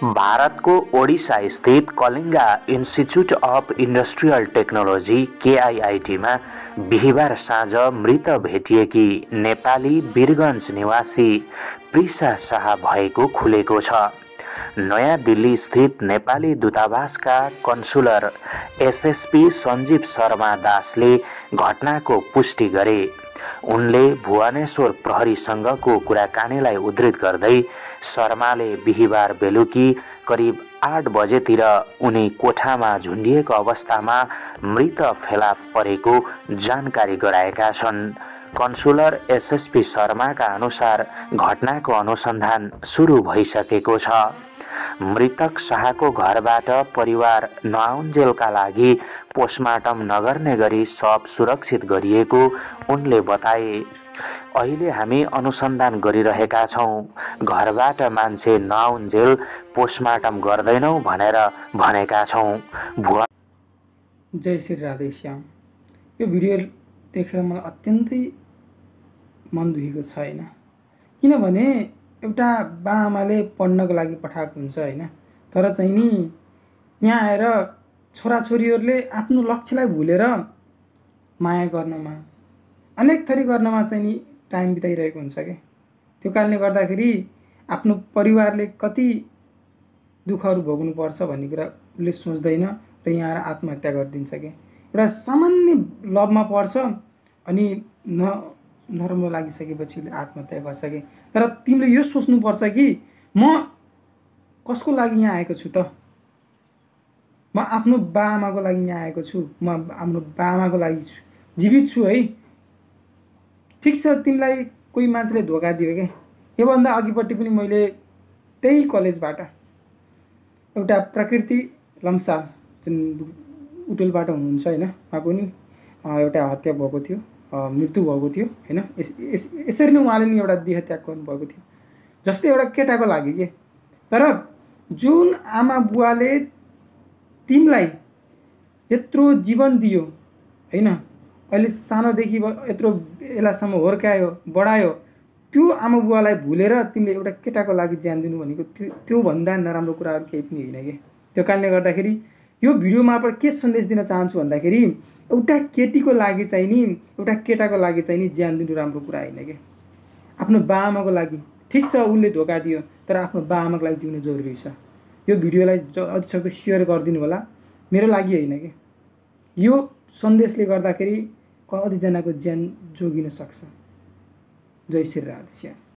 भारतको ओडिसा स्थित कलिङ्गा institute of industrial technology केआइआइटीमा बिहिबार साँझ मृत भेटिएकी नेपाली वीरगञ्ज निवासी प्रिसा शाह भएको खुलेको छ। नयाँ दिल्ली स्थित नेपाली दूतावासका कन्सुलर एसएसपी सञ्जीव शर्मा दासले घटनाको पुष्टि गरे। उनले भुवनेश्वर प्रहरीसँगको कुराकानीलाई उद्धृत गर्दै शर्माले बिहिबार बेलुकी करिब 8 बजेतिर उनी कोठामा झुन्डिएको अवस्थामा मृत फेला परेको जानकारी गराएका छन्। कन्सुलर एसएसपी शर्माका अनुसार घटनाको अनुसन्धान सुरु भइसकेको छ। मृतक शाहको घरबाट परिवार नआउन्जेलका लागि पोस्टमार्टम नगर्ने गरी शव सुरक्षित गरिएको उनले बताए। अहिले हामी अनुसन्धान गरिरहेका छौँ। घरबाट मान्छे नआउन्जेल पोस्टमार्टम गर्दैनौँ भनेर भनेका छौँ। जय श्री राधेश्याम। यो भिडियो देखेर मलाई अत्यन्तै मन दुखेको छ हैन, किनभने एउटा बाआमाले पढ्नको लागि पठाएको हुन्छ हैन, तर चाहिँ नि यहाँ आएर छोराछोरीहरूले आफ्नो लक्ष्यलाई भुलेर माया गर्नमा अनेक थरी गर्नमा चाहिँ नि टाइम बिताइरहेको हुन्छ के। त्यो कारणले गर्दाखेरि आफ्नो परिवारले कति दुःखहरू भोग्नुपर्छ भन्ने कुरा उसले सोच्दैन र यहाँ आएर आत्महत्या गरिदिन्छ के। एउटा सामान्य लभमा पर्छ अनि नराम्रो लागिसकेपछि उसले आत्महत्या गर्छ कि। तर तिमीले यो सोच्नुपर्छ कि म कसको लागि यहाँ आएको छु त? म आफ्नो बाआमाको लागि यहाँ आएको छु। म आफ्नो बाआमाको लागि जीवित छु है। ठिक छ, तिमीलाई कोही मान्छेले धोका दियो के। योभन्दा अघिपट्टि पनि मैले त्यही कलेजबाट एउटा प्रकृति लम्साल जुन उटेलबाट हुनुहुन्छ हैन, उहाँ पनि एउटा हत्या भएको थियो, मृत्यु भएको थियो हैन। यसरी नै उहाँले नि एउटा देहत्याग गर्नुभएको थियो जस्तै एउटा केटाको लागि के। तर जुन आमा बुवाले तिमीलाई यत्रो जीवन दियो हैन, अहिले सानोदेखि यत्रो बेलासम्म हुर्कायो बढायो, त्यो आमा बुवालाई भुलेर तिमीले एउटा केटाको लागि ज्यान दिनु भनेको त्योभन्दा नराम्रो कुराहरू केही पनि होइन के। त्यो कारणले गर्दाखेरि यो भिडियो मार्फत के सन्देश दिन चाहन्छु भन्दाखेरि एउटा केटीको लागि चाहिँ नि एउटा केटाको लागि चाहिँ नि ज्यान दिनु राम्रो कुरा होइन के। आफ्नो बाआमाको लागि ठिक छ उसले धोका दियो, तर आफ्नो बाआमाको लागि जिउनु जरुरी छ। यो भिडियोलाई अझसक्दो सेयर गरिदिनु होला, मेरो लागि होइन के। यो सन्देशले गर्दाखेरि कतिजनाको ज्यान जोगिन सक्छ। जय श्री राधेश्याम।